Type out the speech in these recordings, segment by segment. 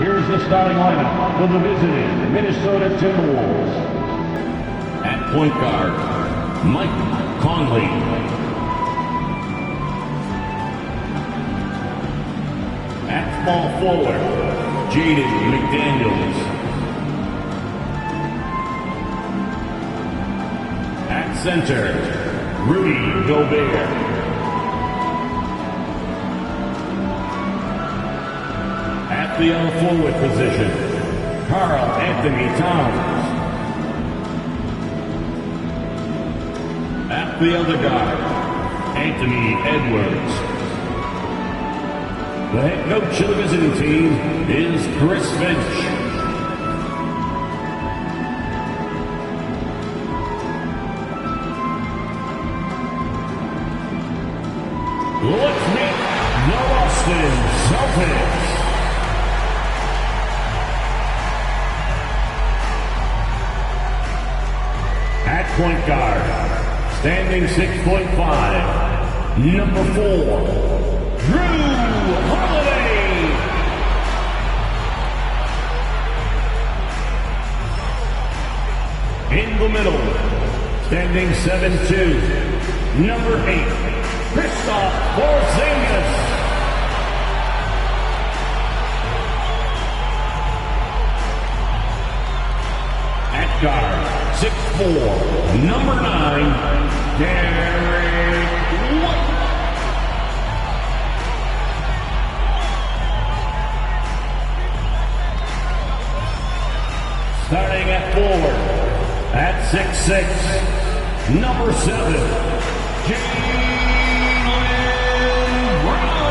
Here's the starting lineup for the visiting Minnesota Timberwolves. At point guard, Mike Conley. At small forward, Jaden McDaniels. At center, Rudy Gobert. At the other forward position, Karl Anthony Towns. At the other guard, Anthony Edwards. The head coach of the visiting team is Chris Finch. Let's meet the Boston Celtics. At point guard, standing 6'5", number 4, Drew Holiday. In the middle, standing 7'2", number 8, Kristaps Porzingis. At guard, 6'4", number 9, Derek White. Starting at forward, at 6'6", number 7, Jaylen Brown.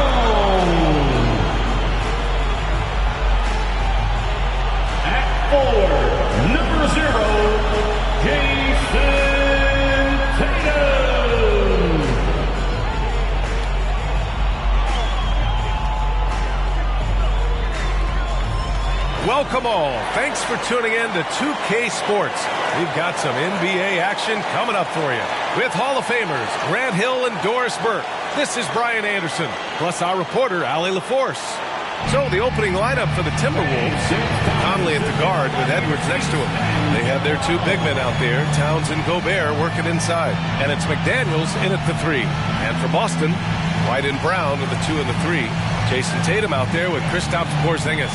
At forward, number 0, Jason Tatum. Welcome all. Thanks for tuning in to 2K Sports. We've got some NBA action coming up for you with Hall of Famers Grant Hill and Doris Burke. This is Brian Anderson, plus our reporter, Allie LaForce. So the opening lineup for the Timberwolves, Conley at the guard with Edwards next to him. They have their two big men out there, Towns and Gobert, working inside. And it's McDaniels in at the 3. And for Boston, White and Brown with the 2 and the 3. Jason Tatum out there with Kristaps Porzingis.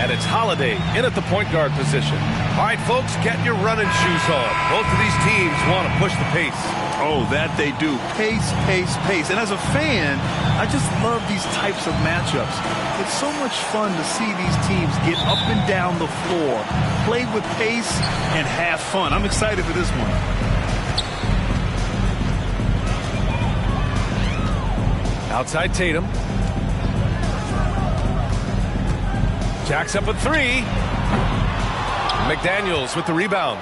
And it's Holiday in at the point guard position. All right, folks, get your running shoes on. Both of these teams want to push the pace. Oh, that they do. Pace, pace, pace. And as a fan, I just love these types of matchups. It's so much fun to see these teams get up and down the floor, play with pace, and have fun. I'm excited for this one. Outside Tatum. Jacks up a 3. McDaniels with the rebound.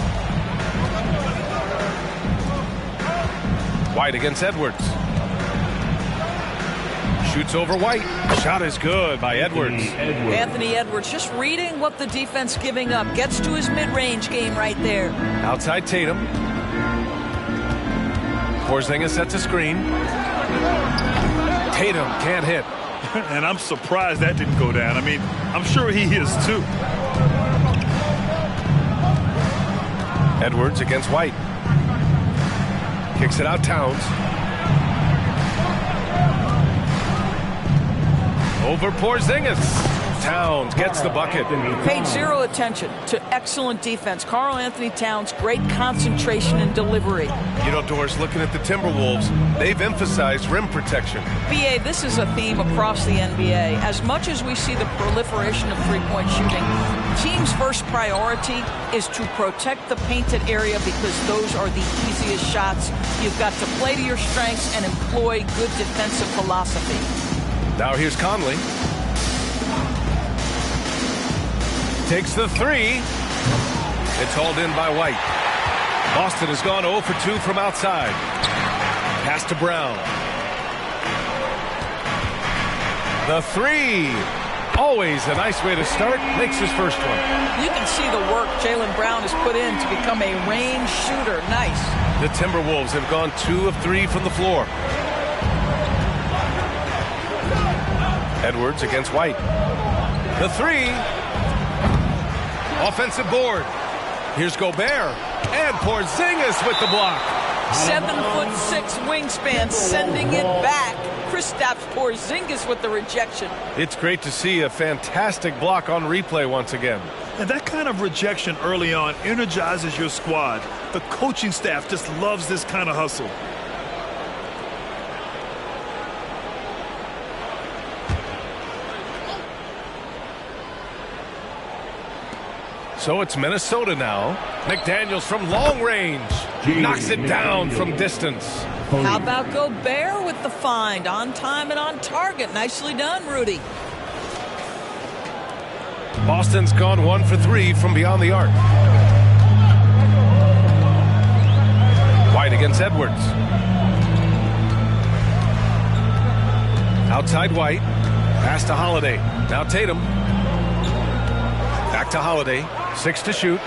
White against Edwards. Shoots over White. Shot is good by Edwards. Anthony Edwards just reading what the defense giving up. Gets to his mid-range game right there. Outside Tatum. Porzingis sets a screen. Tatum can't hit. And I'm surprised that didn't go down. I mean, I'm sure he is too. Edwards against White. Kicks it out, Towns. Over Porzingis. Towns gets the bucket. Paid zero attention to excellent defense. Karl Anthony Towns, great concentration and delivery. You know, Doris, looking at the Timberwolves, they've emphasized rim protection. BA, this is a theme across the NBA. As much as we see the proliferation of three-point shooting, teams' first priority is to protect the painted area because those are the easiest shots. You've got to play to your strengths and employ good defensive philosophy. Now here's Conley. Takes the 3. It's hauled in by White. Boston has gone 0 for 2 from outside. Pass to Brown. The 3. Always a nice way to start. Makes his first one. You can see the work Jaylen Brown has put in to become a range shooter. Nice. The Timberwolves have gone 2 of 3 from the floor. Edwards against White. The 3. Offensive board. Here's Gobert. And Porzingis with the block. 7'6" wingspan, sending it back. Kristaps Porzingis with the rejection. It's great to see a fantastic block on replay once again. And that kind of rejection early on energizes your squad. The coaching staff just loves this kind of hustle. So it's Minnesota now. McDaniels from long range. Knocks it down from distance. How about Gobert with the find? On time and on target. Nicely done, Rudy. Boston's gone 1 for 3 from beyond the arc. White against Edwards. Outside White. Pass to Holiday. Now Tatum. Back to Holiday. 6 to shoot.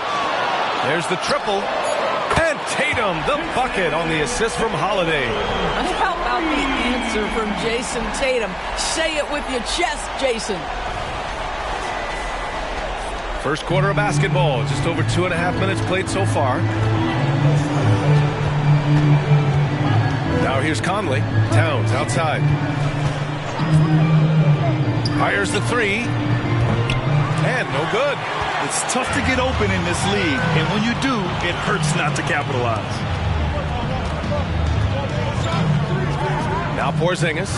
There's the triple. And Tatum, the bucket on the assist from Holiday. How about the answer from Jason Tatum? Say it with your chest, Jason. First quarter of basketball. Just over 2.5 minutes played so far. Now here's Conley. Towns outside. Fires the three. And no good. It's tough to get open in this league, and when you do, it hurts not to capitalize. Now Porzingis.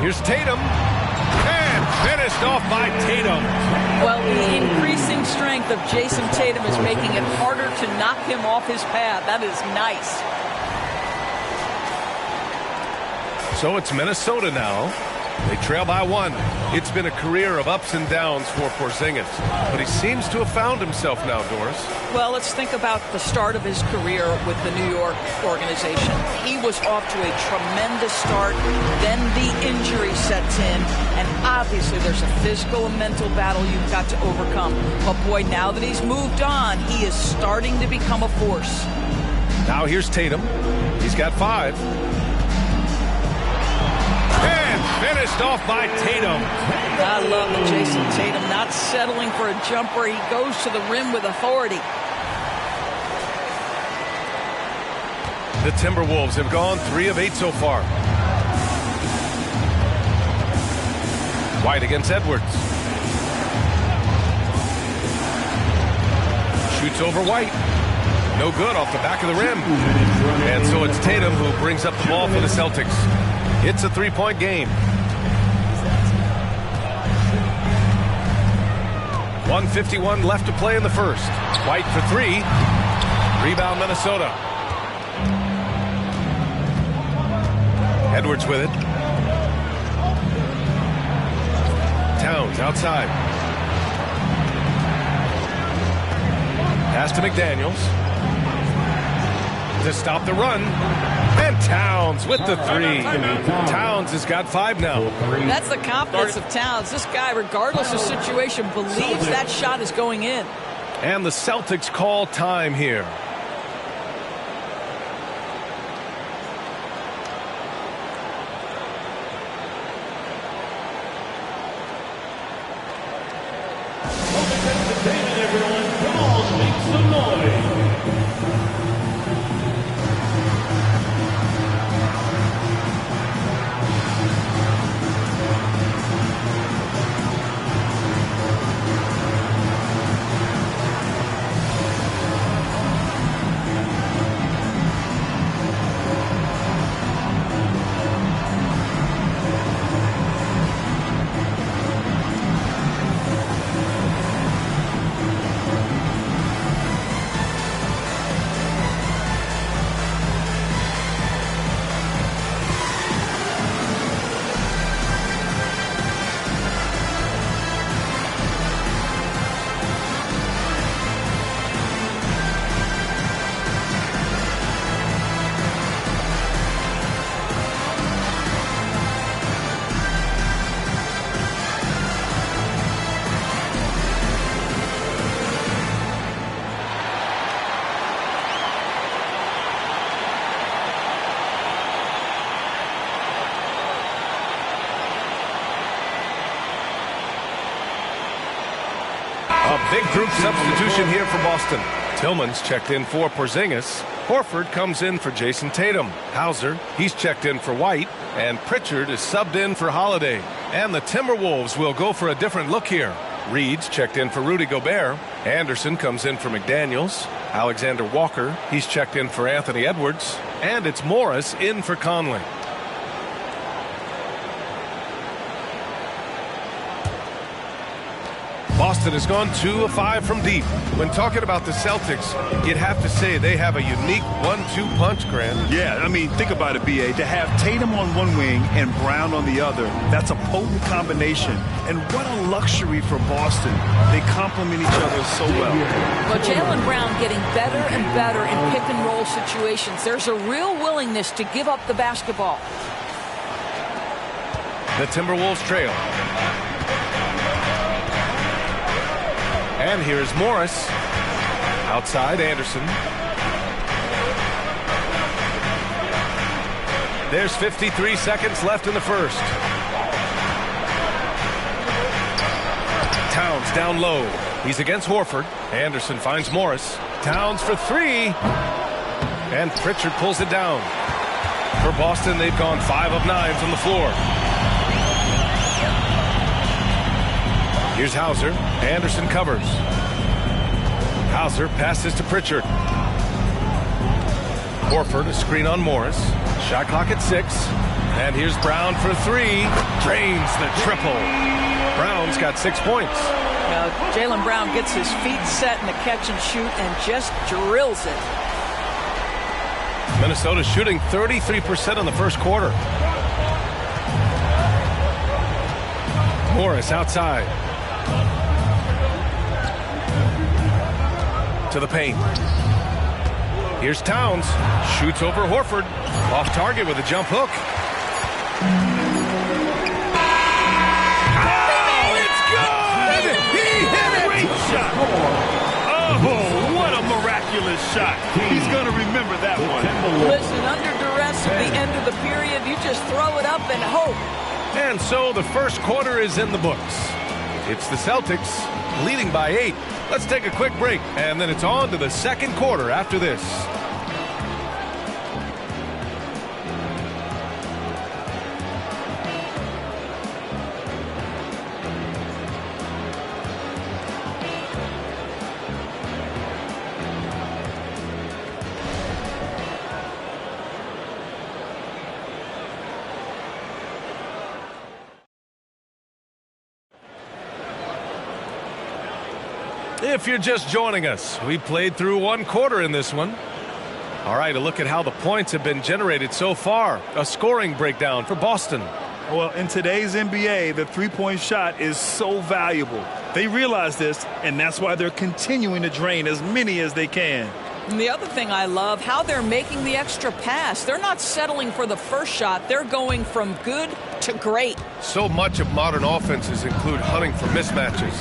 Here's Tatum. And finished off by Tatum. Well, the increasing strength of Jason Tatum is making it harder to knock him off his path. That is nice. So it's Minnesota now. They trail by 1. It's been a career of ups and downs for Porzingis, but he seems to have found himself now, Doris. Well, let's think about the start of his career with the New York organization. He was off to a tremendous start. Then the injury sets in, and obviously there's a physical and mental battle you've got to overcome. But boy, now that he's moved on, he is starting to become a force. Now here's Tatum. He's got 5. Finished off by Tatum. I love it, Jason Tatum not settling for a jumper. He goes to the rim with authority. The Timberwolves have gone 3 of 8 so far. White against Edwards. Shoots over White. No good off the back of the rim. And so it's Tatum who brings up the ball for the Celtics. It's a 3-point game. 1:51 left to play in the first. White for 3. Rebound Minnesota. Edwards with it. Towns outside. Pass to McDaniels. To stop the run. And Towns with the 3. Towns has got 5 now. That's the confidence of Towns. This guy, regardless of situation, believes that shot is going in. And the Celtics call time here. Everyone, come on, make some noise. Big group substitution here for Boston. Tillman's checked in for Porzingis. Horford comes in for Jason Tatum. Hauser, he's checked in for White. And Pritchard is subbed in for Holiday. And the Timberwolves will go for a different look here. Reed's checked in for Rudy Gobert. Anderson comes in for McDaniels. Alexander Walker, he's checked in for Anthony Edwards. And it's Morris in for Conley. Boston has gone 2 of 5 from deep. When talking about the Celtics, you'd have to say they have a unique 1-2 punch, Grant. Yeah, I mean, think about it, B.A. To have Tatum on one wing and Brown on the other, that's a potent combination. And what a luxury for Boston. They complement each other so well. Well, Jaylen Brown getting better and better in pick-and-roll situations. There's a real willingness to give up the basketball. The Timberwolves trail. And here's Morris. Outside, Anderson. There's 53 seconds left in the first. Towns down low. He's against Horford. Anderson finds Morris. Towns for 3. And Pritchard pulls it down. For Boston, they've gone 5 of 9 from the floor. Here's Hauser. Anderson covers. Hauser passes to Pritchard. Horford, a screen on Morris. Shot clock at 6. And here's Brown for 3. Drains the triple. Brown's got 6 points. Jaylen Brown gets his feet set in the catch and shoot and just drills it. Minnesota shooting 33% in the first quarter. Morris outside. To the paint. Here's Towns. Shoots over Horford. Off target with a jump hook. Oh, it's good! He hit it! Great shot. Oh, what a miraculous shot. He's going to remember that one. Listen, under duress at the end of the period, you just throw it up and hope. And so the first quarter is in the books. It's the Celtics leading by 8. Let's take a quick break, and then it's on to the second quarter after this. If you're just joining us, we played through one quarter in this one. All right, a look at how the points have been generated so far. A scoring breakdown for Boston. Well, in today's NBA, the three-point shot is so valuable. They realize this, and that's why they're continuing to drain as many as they can. And the other thing I love, how they're making the extra pass. They're not settling for the first shot. They're going from good to great. So much of modern offenses include hunting for mismatches.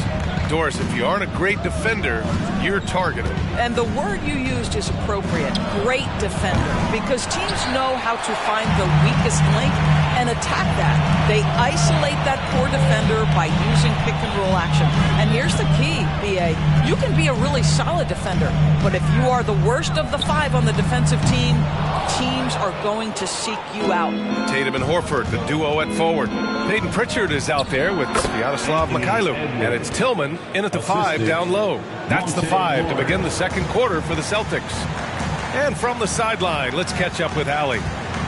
Doris, if you aren't a great defender, you're targeted. And the word you used is appropriate, great defender, because teams know how to find the weakest link and attack that. They isolate that poor defender by using pick-and-roll action. And here's the key, B.A. You can be a really solid defender, but if you are the worst of the 5 on the defensive team, teams are going to seek you out. Tatum and Horford, the duo at forward. Peyton Pritchard is out there with Sviatoslav Mikhailuk. And it's Tillman in at the 5 down low. That's the 5 to begin the second quarter for the Celtics. And from the sideline, let's catch up with Allie.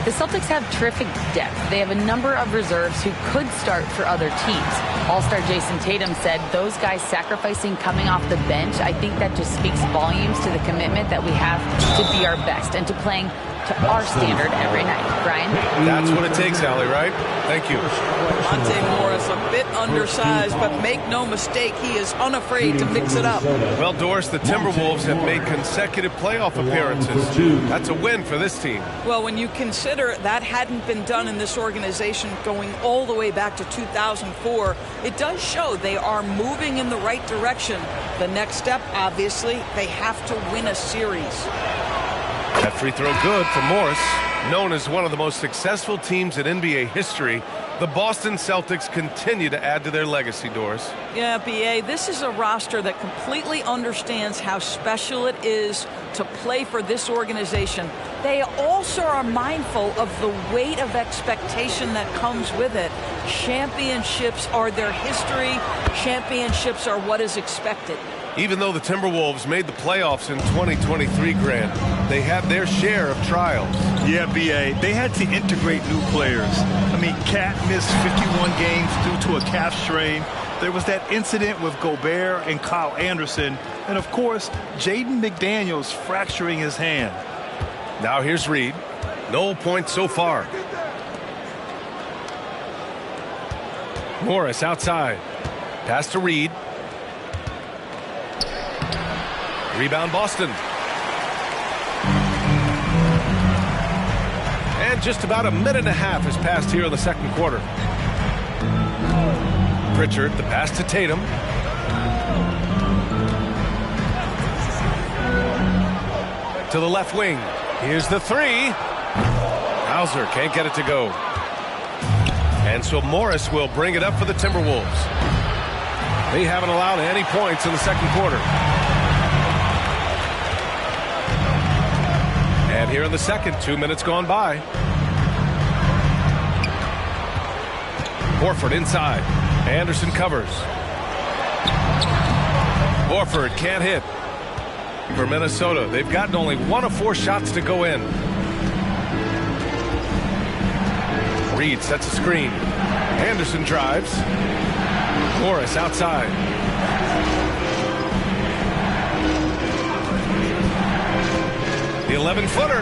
The Celtics have terrific depth. They have a number of reserves who could start for other teams. All-star Jason Tatum said those guys sacrificing coming off the bench, I think that just speaks volumes to the commitment that we have to be our best and to playing to our standard every night. Brian? That's what it takes, Allie, right? Thank you. Monte Morris, a bit undersized, but make no mistake, he is unafraid to mix it up. Well, Doris, the Timberwolves have made consecutive playoff appearances. That's a win for this team. Well, when you consider that hadn't been done in this organization going all the way back to 2004, it does show they are moving in the right direction. The next step, obviously, they have to win a series. That free throw good for Morris, known as one of the most successful teams in NBA history. The Boston Celtics continue to add to their legacy, Doris. Yeah, B.A., this is a roster that completely understands how special it is to play for this organization. They also are mindful of the weight of expectation that comes with it. Championships are their history. Championships are what is expected. Even though the Timberwolves made the playoffs in 2023, Grant, they had their share of trials. Yeah, B.A., they had to integrate new players. I mean, Cat missed 51 games due to a calf strain. There was that incident with Gobert and Kyle Anderson. And, of course, Jaden McDaniels fracturing his hand. Now here's Reed. No points so far. Morris outside. Pass to Reed. Rebound Boston. And just about a minute and a half has passed here in the second quarter. Pritchard, the pass to Tatum. To the left wing. Here's the three. Hauser can't get it to go. And so Morris will bring it up for the Timberwolves. They haven't allowed any points in the second quarter. And here in the second, 2 minutes gone by. Horford inside. Anderson covers. Horford can't hit. For Minnesota, they've gotten only 1 of 4 shots to go in. Reed sets a screen. Anderson drives. Morris outside. The 11-footer.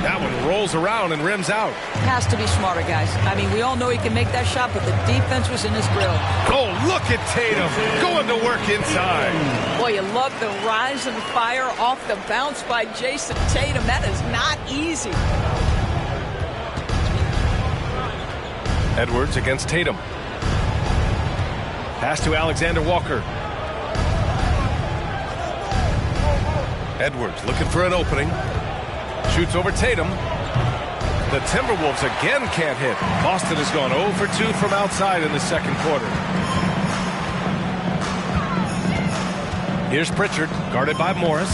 That one rolls around and rims out. Has to be smarter, guys. I mean, we all know he can make that shot, but the defense was in his grill. Oh, look at Tatum going to work inside. Boy, you love the rise and fire off the bounce by Jason Tatum. That is not easy. Edwards against Tatum. Pass to Alexander Walker. Edwards looking for an opening. Shoots over Tatum. The Timberwolves again can't hit. Boston has gone 0 for 2 from outside in the second quarter. Here's Pritchard, guarded by Morris.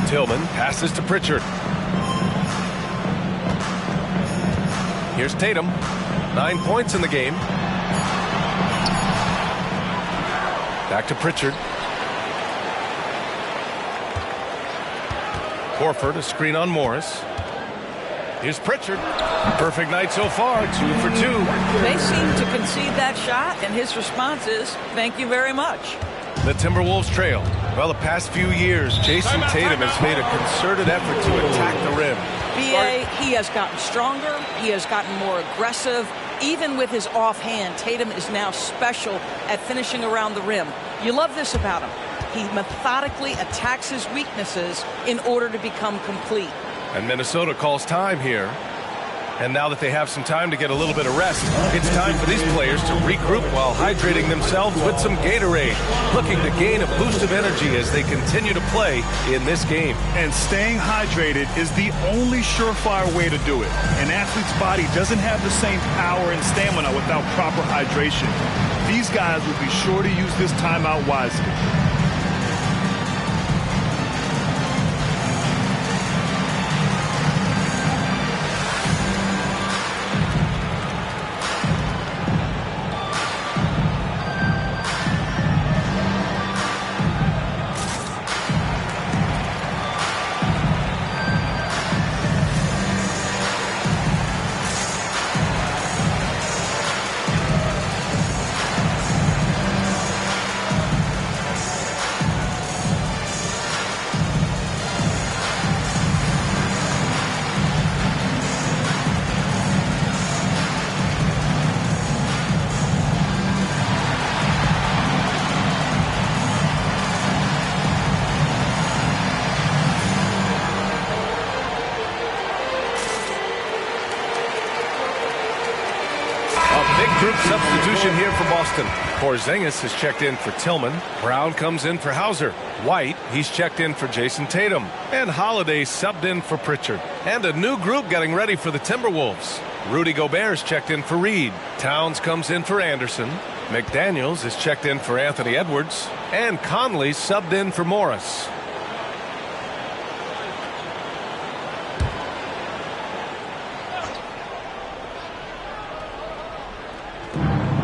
Tillman passes to Pritchard. Here's Tatum. 9 points in the game. Back to Pritchard. Horford, a screen on Morris. Here's Pritchard. Perfect night so far, 2 for 2. They seem to concede that shot, and his response is, thank you very much. The Timberwolves trail. Well, the past few years, Jason Tatum has made a concerted effort to attack the rim. B.A., he has gotten stronger. He has gotten more aggressive. Even with his offhand, Tatum is now special at finishing around the rim. You love this about him. He methodically attacks his weaknesses in order to become complete. And Minnesota calls time here. And now that they have some time to get a little bit of rest, it's time for these players to regroup while hydrating themselves with some Gatorade, looking to gain a boost of energy as they continue to play in this game. And staying hydrated is the only surefire way to do it. An athlete's body doesn't have the same power and stamina without proper hydration. These guys will be sure to use this timeout wisely. Group substitution here for Boston. Porzingis has checked in for Tillman. Brown comes in for Hauser. White, he's checked in for Jason Tatum. And Holiday subbed in for Pritchard. And a new group getting ready for the Timberwolves. Rudy Gobert's checked in for Reed. Towns comes in for Anderson. McDaniels is checked in for Anthony Edwards. And Conley subbed in for Morris.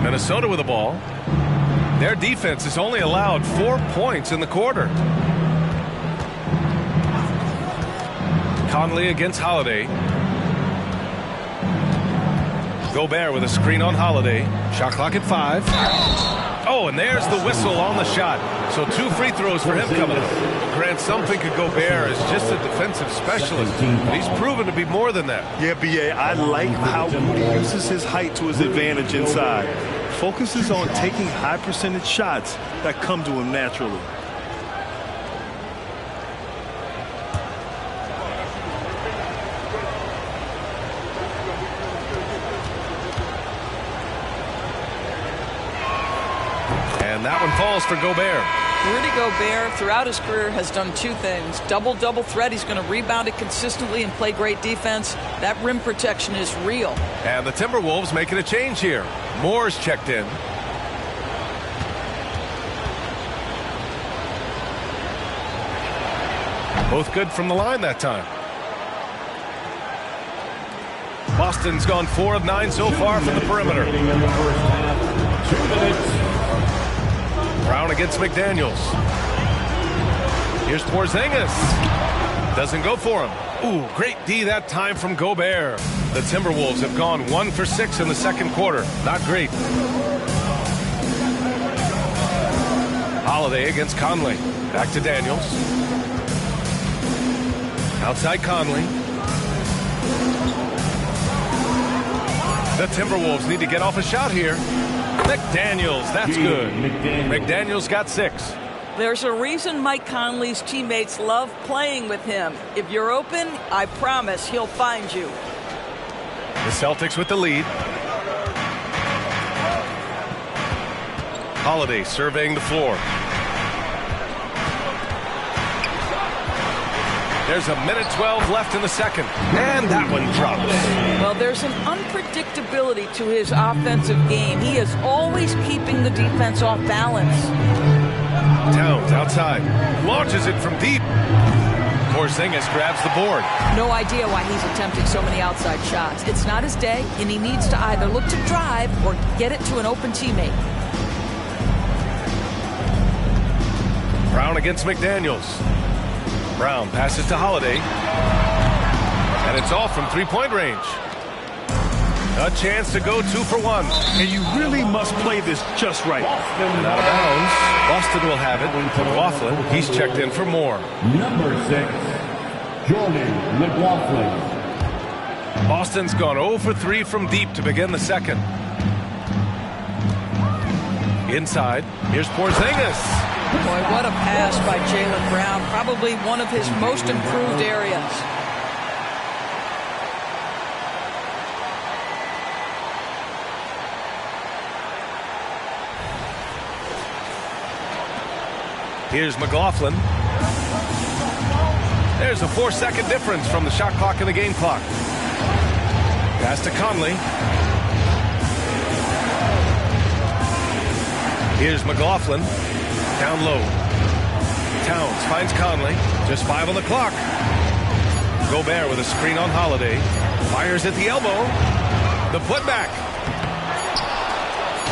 Minnesota with the ball. Their defense has only allowed 4 points in the quarter. Conley against Holiday. Gobert with a screen on Holiday. Shot clock at 5. Oh, and there's the whistle on the shot. So 2 free throws for him coming up. Grant, some think of Gobert as just a defensive specialist, but he's proven to be more than that. Yeah, B.A., I like how Rudy uses his height to his advantage inside. Focuses on taking high percentage shots that come to him naturally. And that one falls for Gobert. Rudy Gobert, throughout his career, has done 2 things. Double threat. He's going to rebound it consistently and play great defense. That rim protection is real. And the Timberwolves making a change here. Moore's checked in. Both good from the line that time. Boston's gone 4 of 9 so far from the perimeter. 2 minutes. Brown against McDaniels. Here's Porzingis. Doesn't go for him. Ooh, great D that time from Gobert. The Timberwolves have gone 1 for 6 in the second quarter. Not great. Holiday against Conley. Back to Daniels. Outside Conley. The Timberwolves need to get off a shot here. McDaniels, that's good. McDaniels got 6. There's a reason Mike Conley's teammates love playing with him. If you're open, I promise he'll find you. The Celtics with the lead. Holiday surveying the floor. There's a minute 12 left in the second. And that one drops. Well, there's an unpredictability to his offensive game. He is always keeping the defense off balance. Towns outside. Launches it from deep. Porzingis grabs the board. No idea why he's attempting so many outside shots. It's not his day, and he needs to either look to drive or get it to an open teammate. Brown against McDaniels. Brown passes to Holiday. And it's off from 3-point range. A chance to go 2 for 1. And you really must play this just right. And out of bounds. Boston will have it. McLaughlin, he's checked in for more. Number 6, Jordan McLaughlin. Boston's gone 0 for 3 from deep to begin the second. Inside, here's Porzingis. Boy, what a pass by Jaylen Brown. Probably one of his most improved areas. Here's McLaughlin. There's a 4-second difference from the shot clock and the game clock. Pass to Conley. Here's McLaughlin. Down low. Towns finds Conley. Just 5 on the clock. Gobert with a screen on Holiday. Fires at the elbow. The putback.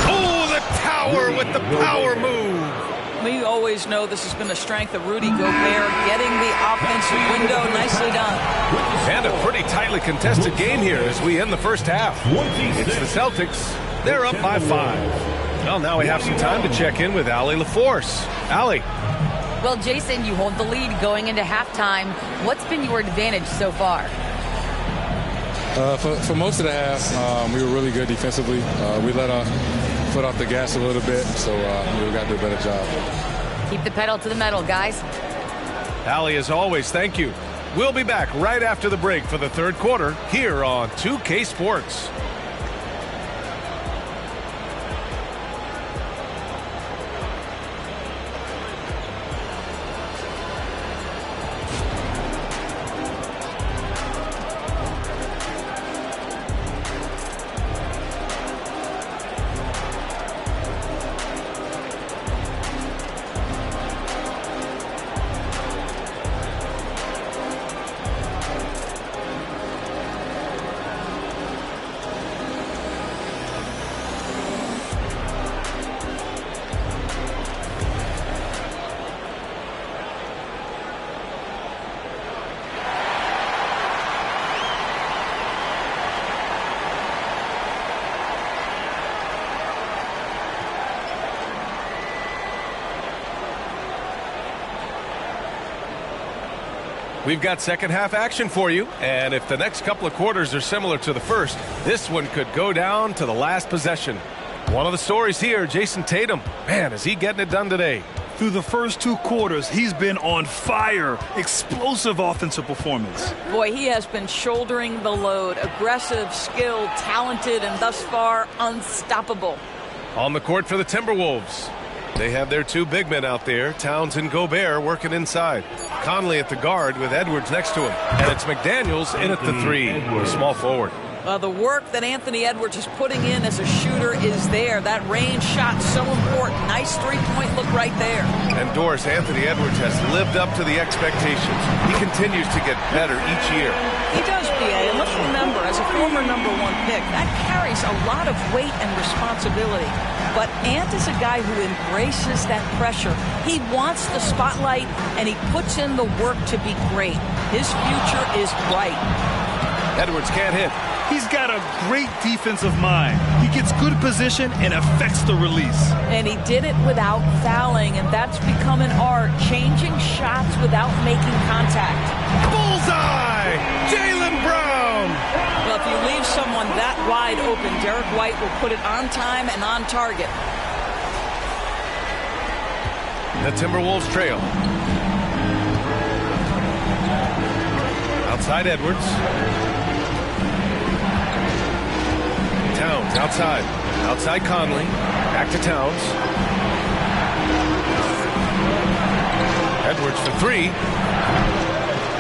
Oh, the tower with the power move. We always know this has been a strength of Rudy Gobert, getting the offensive window. Nicely done. And a pretty tightly contested game here as we end the first half. It's the Celtics. They're up by 5. Well, now we have some time to check in with Allie LaForce. Allie. Well, Jason, you hold the lead going into halftime. What's been your advantage so far? For most of the half, we were really good defensively. We let our foot off the gas a little bit, so we got to do a better job. Keep the pedal to the metal, guys. Allie, as always, thank you. We'll be back right after the break for the third quarter here on 2K Sports. We've got second half action for you, and if the next couple of quarters are similar to the first, this one could go down to the last possession. One of the stories here, Jason Tatum. Man, is he getting it done today. Through the first 2 quarters, he's been on fire. Explosive offensive performance. Boy, he has been shouldering the load. Aggressive, skilled, talented, and thus far unstoppable. On the court for the Timberwolves. They have their 2 big men out there, Towns and Gobert, working inside. Conley at the guard with Edwards next to him. And it's McDaniels in at the 3, small forward. The work that Anthony Edwards is putting in as a shooter is there. That range shot so important. Nice three-point look right there. And Doris, Anthony Edwards has lived up to the expectations. He continues to get better each year. He does, B.A. And let's remember, as a former #1 pick, that carries a lot of weight and responsibility. But Ant is a guy who embraces that pressure. He wants the spotlight, and he puts in the work to be great. His future is bright. Edwards can't hit. He's got a great defensive mind. He gets good position and affects the release. And he did it without fouling, and that's become an art, changing shots without making contact. Bullseye! Jaylen Brown! Well, if you leave someone that wide open, Derek White will put it on time and on target. The Timberwolves trail. Outside Edwards. Towns outside. Outside Conley. Back to Towns. Edwards for 3.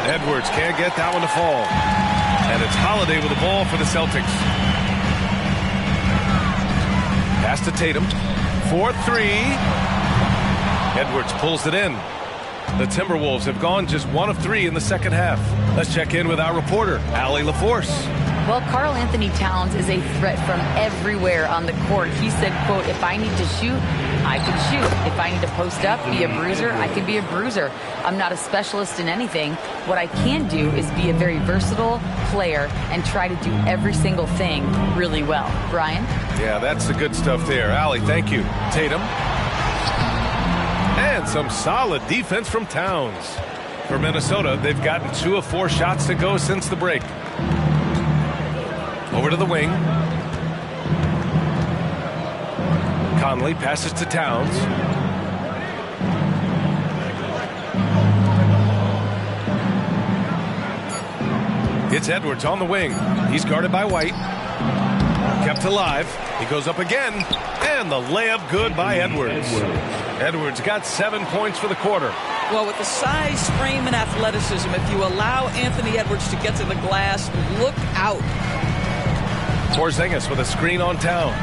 Edwards can't get that one to fall. And it's Holiday with the ball for the Celtics. Pass to Tatum. 4-3. Edwards pulls it in. The Timberwolves have gone just 1 of 3 in the second half. Let's check in with our reporter, Allie LaForce. Well, Karl Anthony Towns is a threat from everywhere on the court. He said, quote, if I need to shoot, I can shoot. If I need to post up, be a bruiser, I can be a bruiser. I'm not a specialist in anything. What I can do is be a very versatile player and try to do every single thing really well. Brian? Yeah, that's the good stuff there. Allie, thank you. Tatum. And some solid defense from Towns. For Minnesota, they've gotten 2 of 4 shots to go since the break. Over to the wing. Conley passes to Towns. It's Edwards on the wing. He's guarded by White. Kept alive. He goes up again. And the layup good by Edwards. Edwards got 7 points for the quarter. Well, with the size, frame, and athleticism, if you allow Anthony Edwards to get to the glass, look out. Porzingis with a screen on Towns.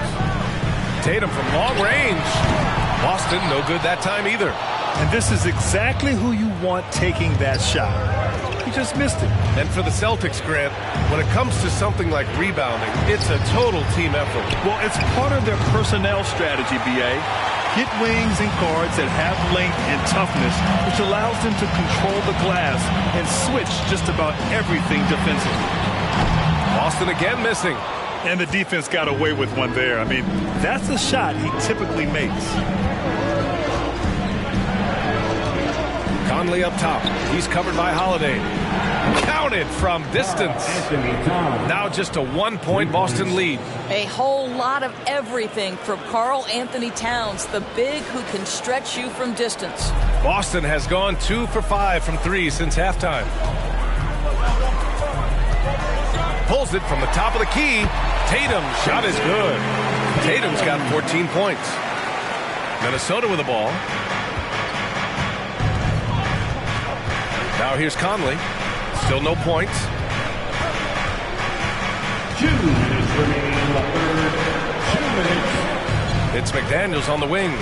Tatum from long range. Boston, no good that time either. And this is exactly who you want taking that shot. He just missed it. And for the Celtics, Grant, when it comes to something like rebounding, it's a total team effort. Well, it's part of their personnel strategy, B.A. Get wings and guards that have length and toughness, which allows them to control the glass and switch just about everything defensively. Boston again missing. And the defense got away with one there. I mean, that's a shot he typically makes. Conley up top. He's covered by Holiday. Counted from distance. Now just a 1-point Boston lead. A whole lot of everything from Karl Anthony Towns, the big who can stretch you from distance. Boston has gone 2 for 5 from 3 since halftime. Pulls it from the top of the key. Tatum's shot is good. Tatum's got 14 points. Minnesota with the ball. Now here's Conley. Still no points. 2 minutes remaining in the third. 2 minutes. It's McDaniels on the wing.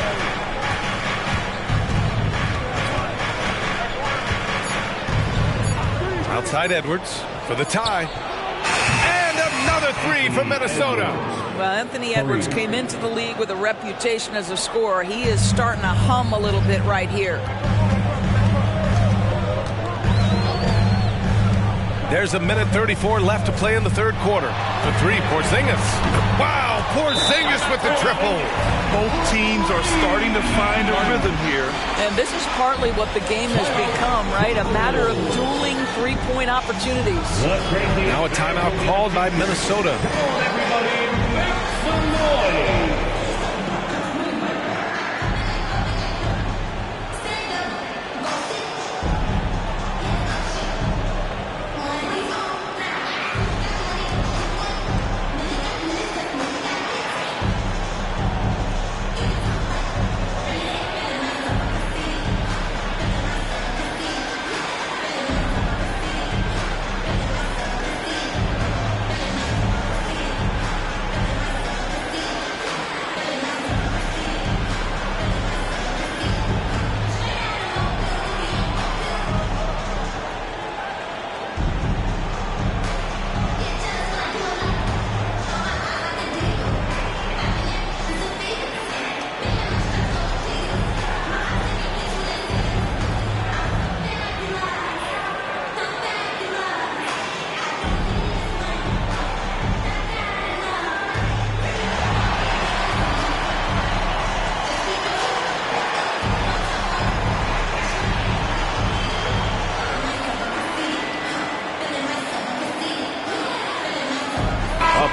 Outside Edwards for the tie. And another 3 for Minnesota. Well, Anthony Edwards came into the league with a reputation as a scorer. He is starting to hum a little bit right here. There's a minute 34 left to play in the third quarter. The three, Porzingis. Wow, Porzingis with the triple. Both teams are starting to find a rhythm here. And this is partly what the game has become, right? A matter of dueling three-point opportunities. Now a timeout called by Minnesota. Everybody make some noise.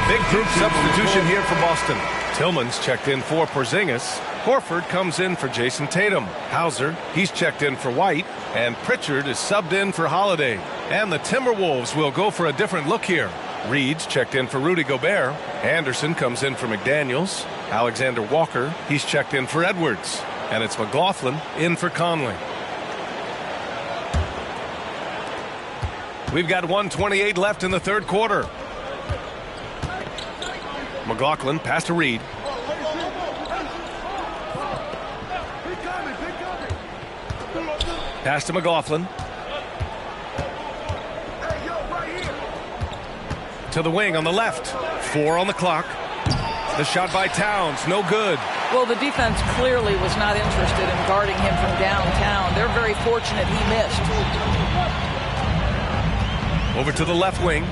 Big group substitution here for Boston. Tillman's checked in for Porzingis. Horford comes in for Jason Tatum. Hauser, he's checked in for White. And Pritchard is subbed in for Holiday. And the Timberwolves will go for a different look here. Reed's checked in for Rudy Gobert. Anderson comes in for McDaniels. Alexander Walker, he's checked in for Edwards. And it's McLaughlin in for Conley. We've got 1:28 left in the third quarter. McLaughlin pass to Reed. Pass to McLaughlin. To the wing on the left. 4 on the clock. The shot by Towns, no good. Well, the defense clearly was not interested in guarding him from downtown. They're very fortunate he missed. Over to the left wing.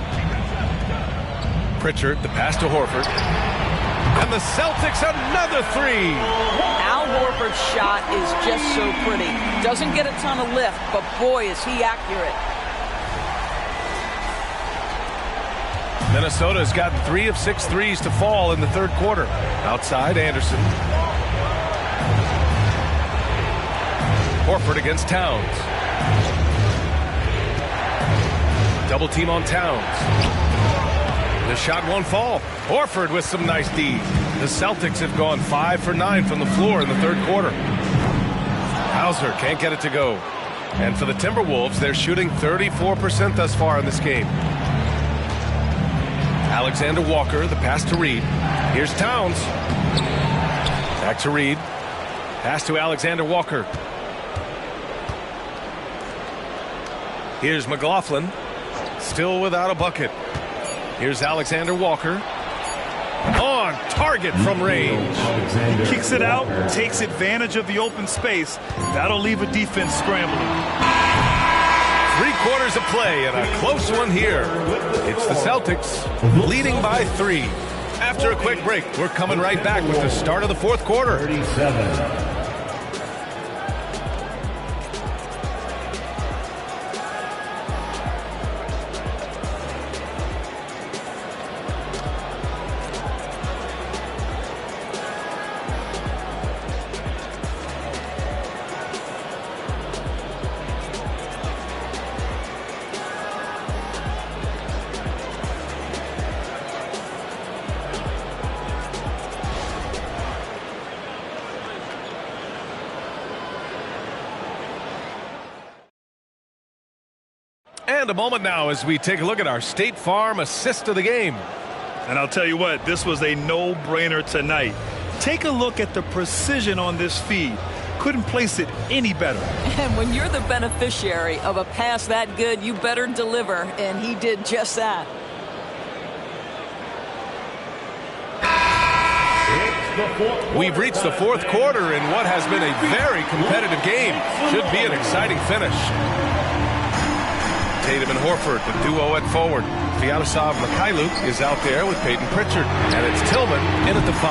Pritchard, the pass to Horford. And the Celtics, another three. Al Horford's shot is just so pretty. Doesn't get a ton of lift, but boy, is he accurate. Minnesota's got 3 of 6 threes to fall in the third quarter. Outside, Anderson. Horford against Towns. Double team on Towns. The shot won't fall. Horford with some nice D. The Celtics have gone 5 for 9 from the floor in the third quarter. Hauser can't get it to go. And for the Timberwolves, they're shooting 34% thus far in this game. Alexander Walker, the pass to Reed. Here's Towns. Back to Reed. Pass to Alexander Walker. Here's McLaughlin. Still without a bucket. Here's Alexander Walker. On target from range. Kicks it out, takes advantage of the open space. That'll leave a defense scrambling. 3 quarters of play and a close one here. It's the Celtics leading by 3. After a quick break, we're coming right back with the start of the fourth quarter. 37. And a moment now as we take a look at our State Farm assist of the game. And I'll tell you what, this was a no-brainer tonight. Take a look at the precision on this feed. Couldn't place it any better. And when you're the beneficiary of a pass that good, you better deliver, and he did just that. We've reached the fourth quarter in what has been a very competitive game. Should be an exciting finish. Tatum and Horford, the duo at forward. Vyacheslav Mikhailuk is out there with Peyton Pritchard. And it's Tillman in at the 5.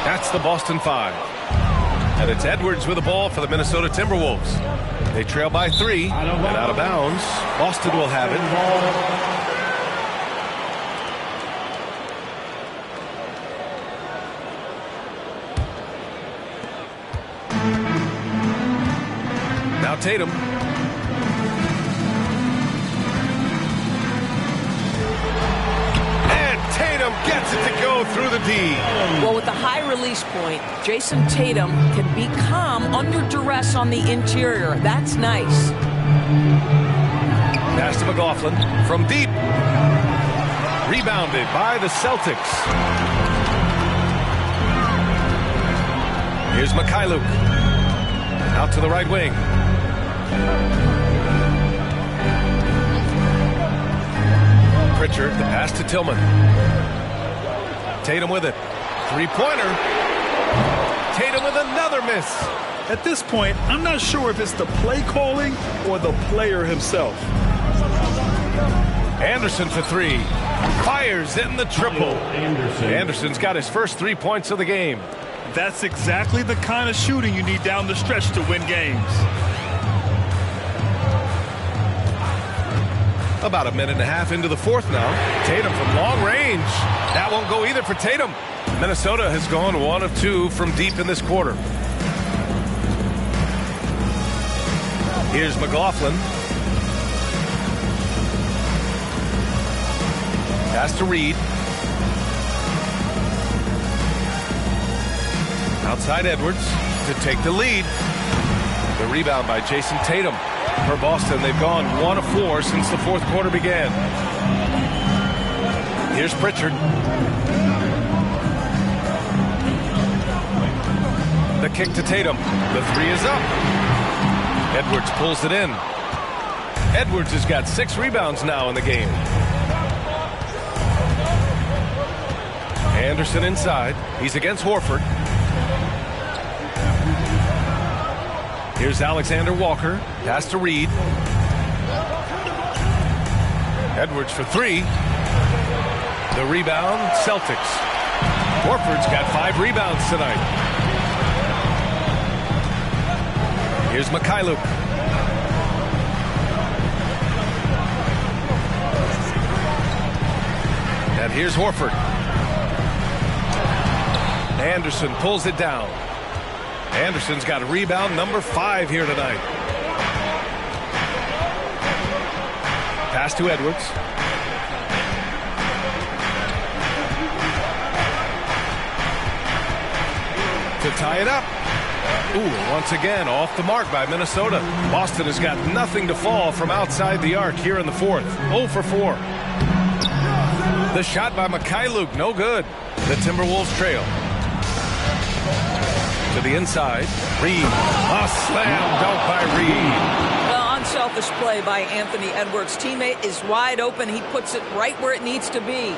That's the Boston 5. And it's Edwards with the ball for the Minnesota Timberwolves. They trail by 3 and out of bounds. Boston will have it. Now Tatum. Tatum gets it to go through the D. Well, with the high release point, Jason Tatum can be calm under duress on the interior. That's nice. Pass to McLaughlin from deep. Rebounded by the Celtics. Here's Mikhailuk. Out to the right wing. Pritchard, the pass to Tillman. Tatum with it. Three-pointer. Tatum with another miss. At this point, I'm not sure if it's the play calling or the player himself. Anderson for 3. Fires in the triple. Anderson's got his first 3 points of the game. That's exactly the kind of shooting you need down the stretch to win games. About a minute and a half into the fourth now. Tatum from long range. That won't go either for Tatum. Minnesota has gone 1 of 2 from deep in this quarter. Here's McLaughlin. Pass to Reed. Outside Edwards to take the lead. The rebound by Jason Tatum. For Boston, they've gone 1 of 4 since the fourth quarter began. Here's Pritchard. The kick to Tatum. The 3 is up. Edwards pulls it in. Edwards has got 6 rebounds now in the game. Anderson inside. He's against Horford. Here's Alexander Walker. Pass to Reed. Edwards for 3. The rebound, Celtics. Horford's got 5 rebounds tonight. Here's Mikhailuk. And here's Horford. Anderson pulls it down. Anderson's got a rebound number 5 here tonight. Pass to Edwards. To tie it up. Ooh, once again, off the mark by Minnesota. Boston has got nothing to fall from outside the arc here in the fourth. 0 for 4. The shot by Mikhailuk, no good. The Timberwolves trail. To the inside. Reed. A slam dunk by Reed. Well, unselfish play by Anthony Edwards. Teammate is wide open. He puts it right where it needs to be.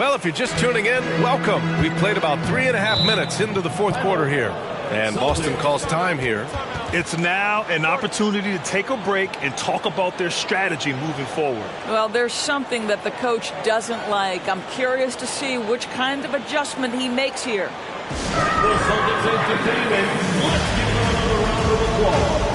Well, if you're just tuning in, welcome. We've played about 3.5 minutes into the fourth quarter here. And Boston calls time here. It's now an opportunity to take a break and talk about their strategy moving forward. Well, there's something that the coach doesn't like. I'm curious to see which kind of adjustment he makes here. The Celtics Entertainment. Let's give them another round of applause.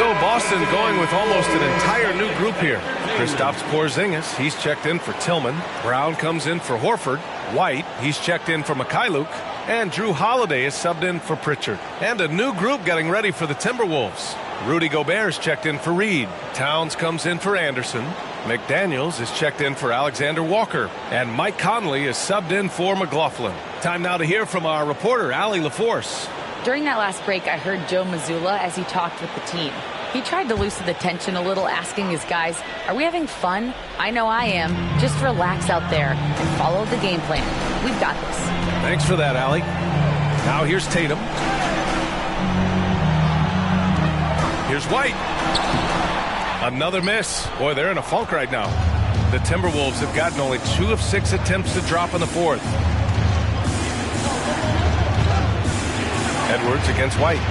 So Boston going with almost an entire new group here. Kristaps Porzingis, he's checked in for Tillman. Brown comes in for Horford. White, he's checked in for Mikhailuk. And Drew Holiday is subbed in for Pritchard. And a new group getting ready for the Timberwolves. Rudy Gobert is checked in for Reed. Towns comes in for Anderson. McDaniels is checked in for Alexander Walker. And Mike Conley is subbed in for McLaughlin. Time now to hear from our reporter, Allie LaForce. During that last break, I heard Joe Mazzulla as he talked with the team. He tried to loosen the tension a little, asking his guys, are we having fun? I know I am. Just relax out there and follow the game plan. We've got this. Thanks for that, Allie. Now here's Tatum. Here's White. Another miss. Boy, they're in a funk right now. The Timberwolves have gotten only 2 of 6 attempts to drop in the fourth. Edwards against White.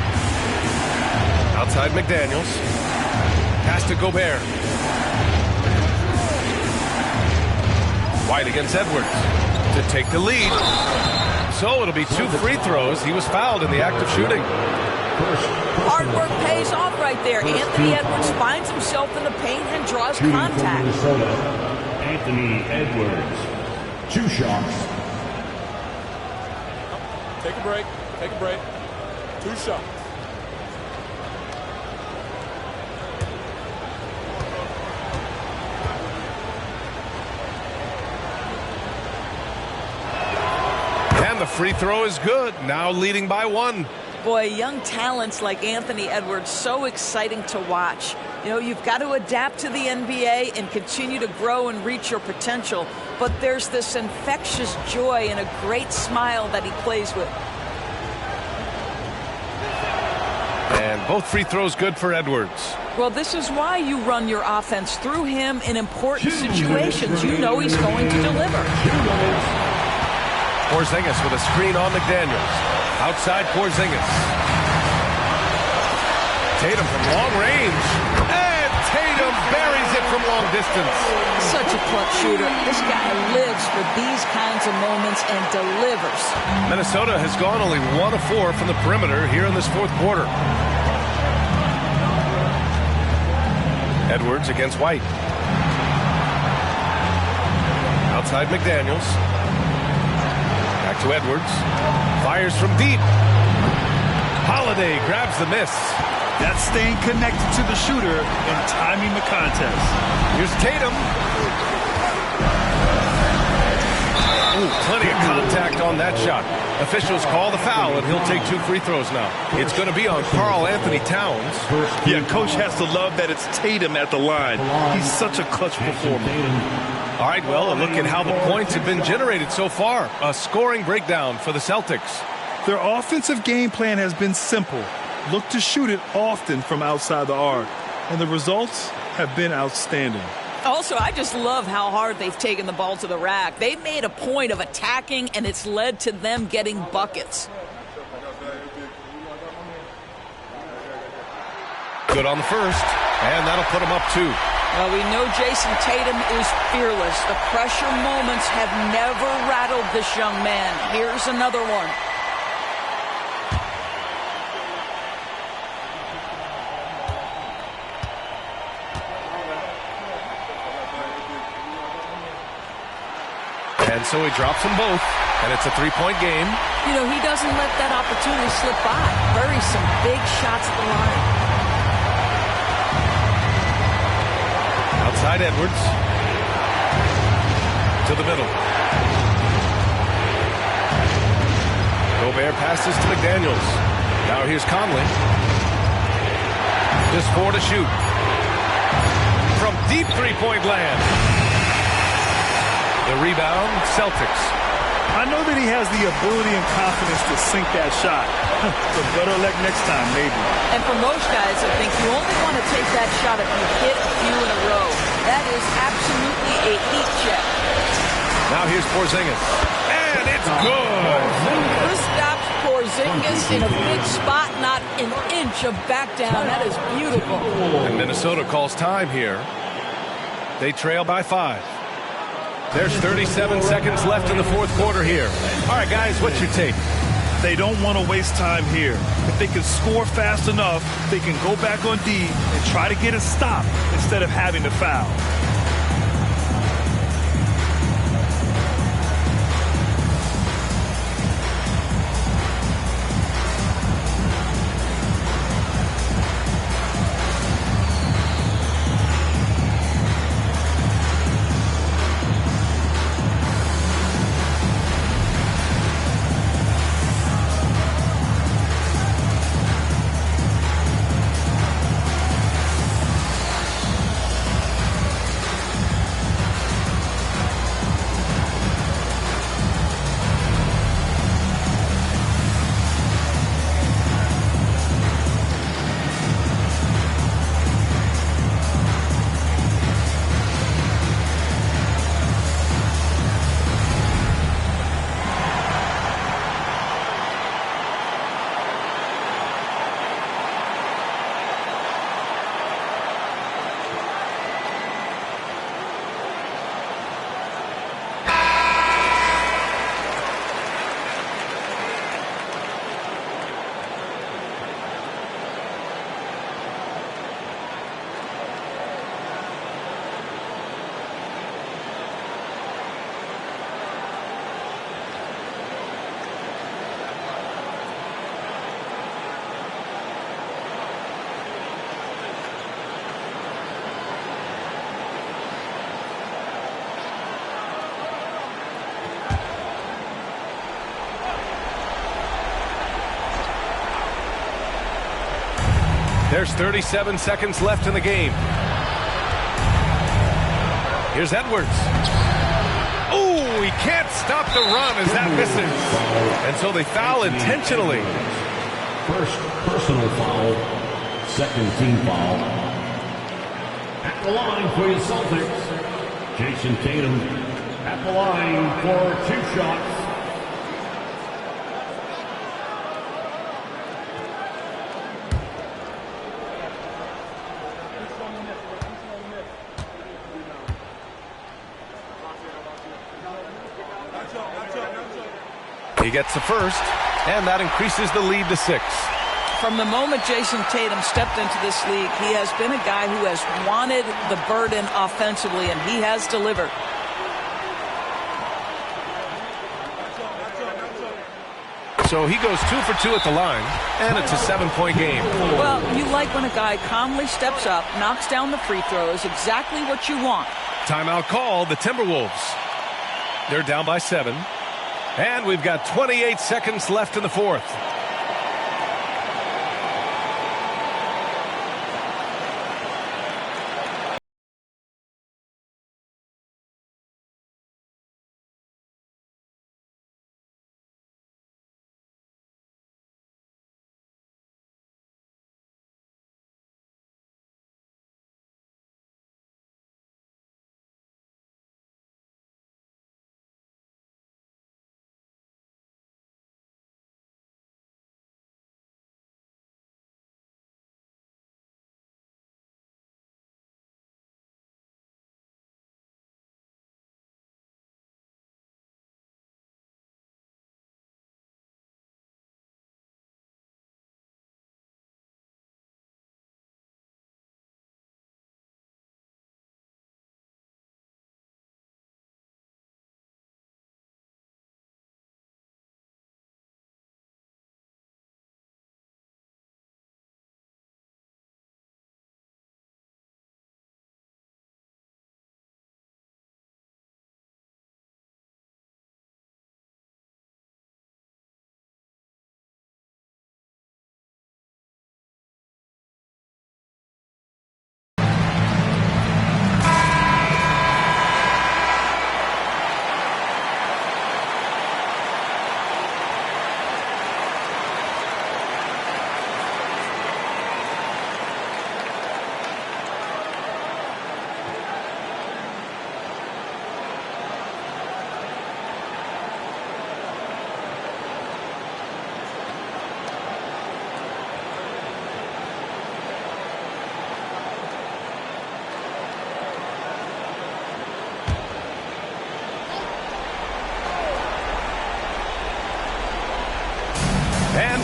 Outside McDaniels. Pass to Gobert. White against Edwards to take the lead. So it'll be 2 free throws. He was fouled in the act of shooting. Hard work pays off right there. Anthony Edwards finds himself in the paint and draws contact. Minnesota, Anthony Edwards. 2 shots. Take a break. Take a break. 2 shots. And the free throw is good. Now leading by 1. Boy, young talents like Anthony Edwards, so exciting to watch. You know, you've got to adapt to the NBA and continue to grow and reach your potential. But there's this infectious joy and a great smile that he plays with. And both free throws good for Edwards. Well, this is why you run your offense through him in important situations. You know he's going to deliver. Porzingis with a screen on McDaniels. Outside Porzingis. Tatum from long range. And Tatum buries it from long distance. Such a clutch shooter. This guy lives for these kinds of moments and delivers. Minnesota has gone only 1 of 4 from the perimeter here in this fourth quarter. Edwards against White. Outside McDaniels. Back to Edwards. Fires from deep. Holiday grabs the miss. That's staying connected to the shooter and timing the contest. Here's Tatum. Ooh, plenty of contact on that shot. Officials call the foul, and he'll take 2 free throws now. It's going to be on Karl Anthony Towns. Yeah, coach has to love that it's Tatum at the line. He's such a clutch performer. All right, well, a look at how the points have been generated so far. A scoring breakdown for the Celtics. Their offensive game plan has been simple. Look to shoot it often from outside the arc. And the results have been outstanding. Also, I just love how hard they've taken the ball to the rack. They've made a point of attacking, and it's led to them getting buckets. Good on the first, and that'll put them up 2. Well, we know Jason Tatum is fearless. The pressure moments have never rattled this young man. Here's another one. And so he drops them both, and it's a 3-point game. You know, he doesn't let that opportunity slip by. Buries some big shots at the line. Outside Edwards. To the middle. Gobert passes to McDaniels. Now here's Conley. Just 4 to shoot. From deep 3-point land. The rebound, Celtics. I know that he has the ability and confidence to sink that shot. But better luck next time, maybe. And for most guys, I think you only want to take that shot if you hit a few in a row. That is absolutely a heat check. Now here's Porzingis. And it's good. Kristaps Porzingis in a big spot, not an inch of back down. That is beautiful. And Minnesota calls time here. They trail by 5. There's 37 seconds left in the fourth quarter here. All right, guys, what's your take? They don't want to waste time here. If they can score fast enough, they can go back on D and try to get a stop instead of having to foul. There's 37 seconds left in the game. Here's Edwards. Oh, he can't stop the run as that misses. And so they foul intentionally. First personal foul, second team foul. At the line for your Celtics, Jason Tatum at the line for 2 shots. He gets the first, and that increases the lead to 6. From the moment Jason Tatum stepped into this league, he has been a guy who has wanted the burden offensively, and he has delivered. So he goes 2 for 2 at the line, and it's a 7-point game. Well, you like when a guy calmly steps up, knocks down the free throws, exactly what you want. Timeout called, the Timberwolves. They're down by 7. And we've got 28 seconds left in the 4th.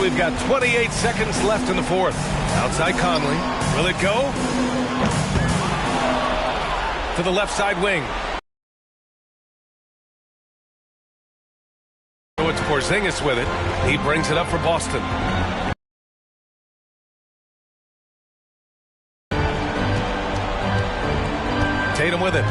we've got 28 seconds left in the fourth. Outside Conley. Will it go? To the left side wing. So it's Porzingis with it. He brings it up for Boston. Tatum with it.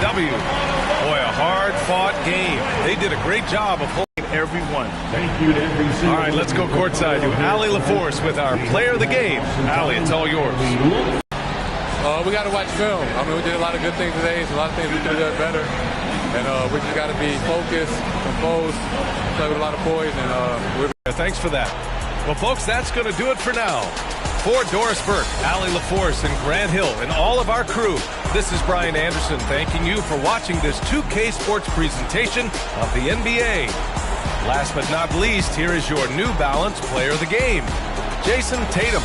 W. Boy, a hard-fought game. They did a great job of holding everyone. Thank you to every single. All right, let's go courtside to Allie LaForce with our player of the game. Allie, it's all yours. We got to watch film. I mean, we did a lot of good things today. So a lot of things we could have done better. And we just got to be focused, composed, play with a lot of poise, and Thanks for that. Well, folks, that's going to do it for now. For Doris Burke, Allie LaForce, and Grant Hill, and all of our crew, this is Brian Anderson thanking you for watching this 2K Sports presentation of the NBA. Last but not least, here is your New Balance player of the game, Jason Tatum.